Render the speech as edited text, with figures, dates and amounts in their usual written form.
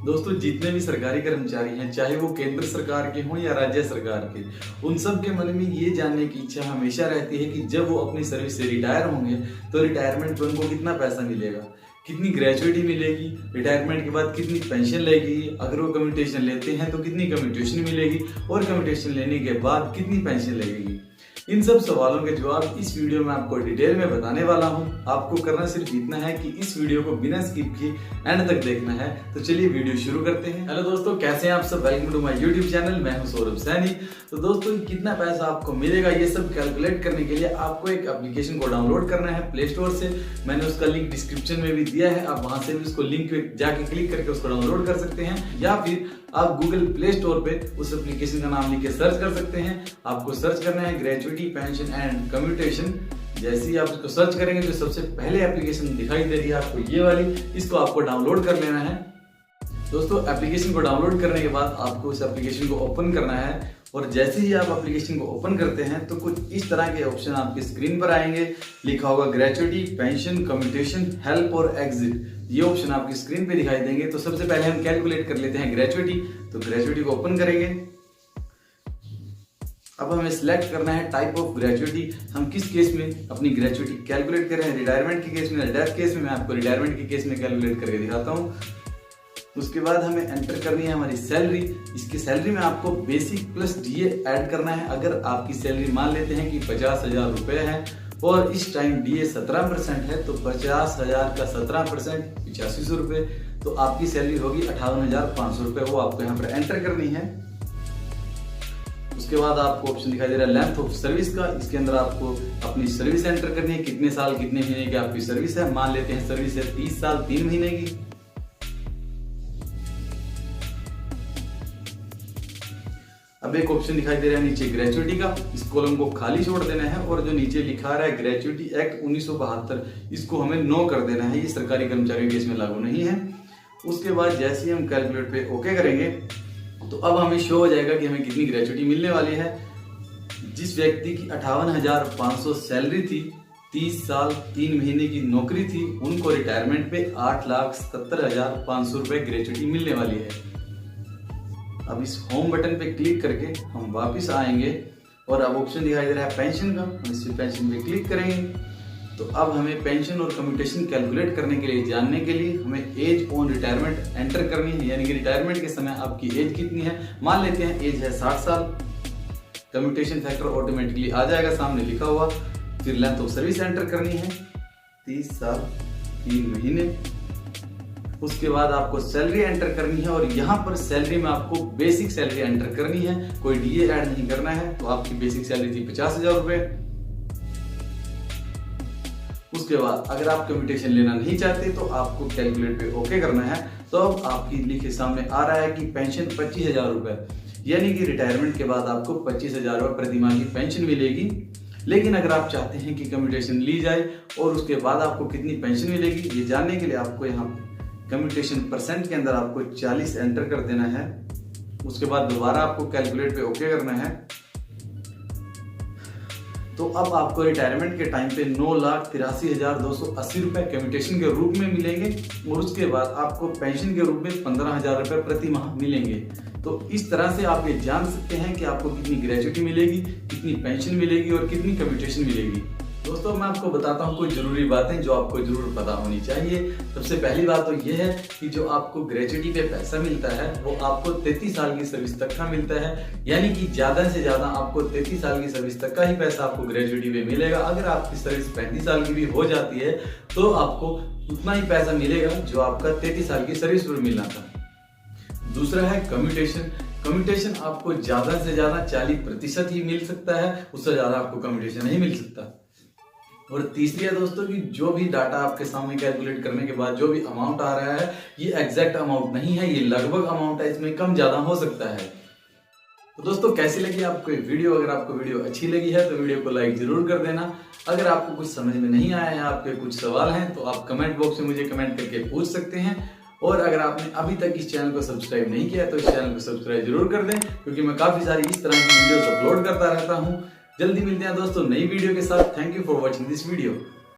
दोस्तों जितने भी सरकारी कर्मचारी हैं, चाहे वो केंद्र सरकार के हों या राज्य सरकार के, उन सब के मन में ये जानने की इच्छा हमेशा रहती है कि जब वो अपनी सर्विस से रिटायर होंगे तो रिटायरमेंट पर उनको कितना पैसा मिलेगा, कितनी ग्रेजुएटी मिलेगी, रिटायरमेंट के बाद कितनी पेंशन लगेगी, अगर वो कम्यूटेशन लेते हैं तो कितनी कम्यूटेशन मिलेगी और कम्यूटेशन लेने के बाद कितनी पेंशन लगेगी। इन सब सवालों के जवाब इस वीडियो में आपको डिटेल में बताने वाला हूं। आपको करना सिर्फ इतना है कि इस वीडियो को बिना स्किप किए एंड तक देखना है। तो चलिए वीडियो शुरू करते हैं। हेलो दोस्तों, कैसे हैं आप सब? Welcome to my YouTube channel. मैं हूं सौरभ सैनी। तो दोस्तों कितना पैसा आपको मिलेगा ये सब कैलकुलेट करने के लिए आपको एक एप्लीकेशन को डाउनलोड करना है प्ले स्टोर से। मैंने उसका लिंक डिस्क्रिप्शन में भी दिया है, आप वहां से भी उसको लिंक पे जाके क्लिक करके उसको डाउनलोड कर सकते हैं, या फिर आप गूगल प्ले स्टोर पे उस एप्लीकेशन का नाम लिख के सर्च कर सकते हैं। आपको सर्च करना है ग्रेजुएटी पेंशन एंड कम्यूटेशन। जैसे ही आप उसको सर्च करेंगे जो सबसे पहले एप्लीकेशन दिखाई दे रही है आपको ये वाली, इसको आपको डाउनलोड कर लेना है। दोस्तों एप्लीकेशन को डाउनलोड करने के बाद आपको उस एप्लीकेशन को ओपन करना है, और जैसे ही आप एप्लीकेशन को ओपन करते हैं तो कुछ इस तरह के ऑप्शन आपकी स्क्रीन पर आएंगे। लिखा होगा ग्रेजुएटी पेंशन कम्यूटेशन हेल्प और एग्जिट, ये ऑप्शन आपकी स्क्रीन पे दिखाई देंगे। तो सबसे पहले हम कैलकुलेट कर लेते हैं ग्रेजुएटी। तो ग्रेजुएटी को ओपन करेंगे। अब हमें सिलेक्ट करना है टाइप ऑफ ग्रेजुएटी, हम किस केस में अपनी ग्रेजुएटी कैलकुलेट कर रहे हैं, रिटायरमेंट के केस में, डेथ केस में। मैं आपको रिटायरमेंट के केस में कैलकुलेट करके दिखाता हूँ। उसके बाद हमें एंटर करनी है हमारी सैलरी। इसकी सैलरी में आपको बेसिक प्लस डीए ऐड करना है। अगर आपकी सैलरी मान लेते हैं कि 50,000 रुपए है और इस टाइम डीए 17% है, तो 50,000 का 17% 8500 रुपए, तो आपकी सैलरी होगी 58,500 रुपए। वो आपको यहाँ पर एंटर करनी है। उसके बाद आपको ऑप्शन दिखाई दे रहा है लेंथ ऑफ सर्विस का। इसके अंदर आपको अपनी सर्विस एंटर करनी है, कितने साल कितने महीने की आपकी सर्विस है। मान लेते हैं सर्विस है 30 साल 3 महीने की। अब एक ऑप्शन दिखाई दे रहा है नीचे ग्रेजुएटी का, इस कॉलम को खाली छोड़ देना है, और जो नीचे लिखा रहा है ग्रेजुएटी एक्ट 1972, इसको हमें नो कर देना है। ये सरकारी कर्मचारियों के इसमें लागू नहीं है। उसके बाद जैसे ही हम कैलकुलेट पे ओके करेंगे तो अब हमें शो हो जाएगा कि हमें कितनी ग्रेजुएटी मिलने वाली है। जिस व्यक्ति की 58,500 सैलरी थी, 30 साल 3 महीने की नौकरी थी, उनको रिटायरमेंट पे 8,70,500 रुपए ग्रेजुएटी मिलने वाली है। अब इस होम बटन पे क्लिक करके हम वापस आएंगे, और अब ऑप्शन दिखाई दे रहा है पेंशन का, हम इस पेंशन पे क्लिक करेंगे। तो अब हमें पेंशन और कम्यूटेशन कैलकुलेट करने के लिए, जानने के लिए हमें एज ऑन रिटायरमेंट एंटर करनी है, यानी कि रिटायरमेंट के समय आपकी एज कितनी है। मान लेते हैं एज है 60 साल। कम्यूटेशन फैक्टर ऑटोमेटिकली आ जाएगा सामने लिखा हुआ। फिर लेंथ ऑफ सर्विस एंटर करनी है 30 साल 3 महीने। उसके बाद आपको सैलरी एंटर करनी है, और यहाँ पर सैलरी में आपको बेसिक सैलरी एंटर करनी है, कोई डीए ऐड नहीं करना है। तो आपकी बेसिक सैलरी थी 50,000 रुपए। उसके बाद अगर आप कम्यूटेशन लेना नहीं चाहते तो आपको कैलकुलेट पे ओके करना है। तो अब आपकी लिखे सामने आ रहा है कि पेंशन 25,000 रुपए, यानी कि रिटायरमेंट के बाद आपको 25,000 रुपए प्रति माह की पेंशन मिलेगी। लेकिन अगर आप चाहते हैं कि कम्यूटेशन ली जाए और उसके बाद आपको कितनी पेंशन मिलेगी, ये जानने के लिए आपको यहाँ कम्यूटेशन परसेंट के अंदर आपको 40 एंटर कर देना है। उसके बाद दोबारा आपको कैलकुलेट पे ओके करना है। तो अब आपको रिटायरमेंट के टाइम पे 9,83,280 रुपए कम्यूटेशन के रूप में मिलेंगे, और उसके बाद आपको पेंशन के रूप में 15,000 रुपए प्रति माह मिलेंगे। तो इस तरह से आप ये जान सकते हैं कि आपको कितनी ग्रेजुएटी मिलेगी, कितनी पेंशन मिलेगी और कितनी कम्यूटेशन मिलेगी। दोस्तों मैं आपको बताता हूँ कुछ जरूरी बातें जो आपको जरूर पता होनी चाहिए। सबसे पहली बात तो यह है कि जो आपको ग्रेजुएटी पे पैसा मिलता है वो आपको 33 साल की सर्विस तक का मिलता है, यानी कि ज्यादा से ज्यादा आपको 33 साल की सर्विस तक का ही पैसा आपको ग्रेजुएटी पे मिलेगा। अगर आपकी सर्विस 35 साल की भी हो जाती है तो आपको उतना ही पैसा मिलेगा जो आपका 33 साल की सर्विस पर मिलना था। दूसरा है कम्यूटेशन। कम्यूटेशन आपको ज्यादा से ज्यादा 40% ही मिल सकता है, उससे ज्यादा आपको कम्यूटेशन नहीं मिल सकता। और तीसरी है दोस्तों कि जो भी डाटा आपके सामने कैलकुलेट करने के बाद जो भी अमाउंट आ रहा है, ये एग्जैक्ट अमाउंट नहीं है, ये लगभग अमाउंट है, इसमें कम ज्यादा हो सकता है। तो दोस्तों कैसी लगी आपको ये वीडियो? अगर आपको वीडियो अच्छी लगी है तो वीडियो को लाइक जरूर कर देना। अगर आपको कुछ समझ में नहीं आया है, आपके कुछ सवाल हैं, तो आप कमेंट बॉक्स में मुझे कमेंट करके पूछ सकते हैं। और अगर आपने अभी तक इस चैनल को सब्सक्राइब नहीं किया तो इस चैनल को सब्सक्राइब जरूर कर दें, क्योंकि मैं काफी सारी इस तरह की वीडियोस अपलोड करता रहता हूँ। जल्दी मिलते हैं दोस्तों नई वीडियो के साथ। Thank you for watching this video.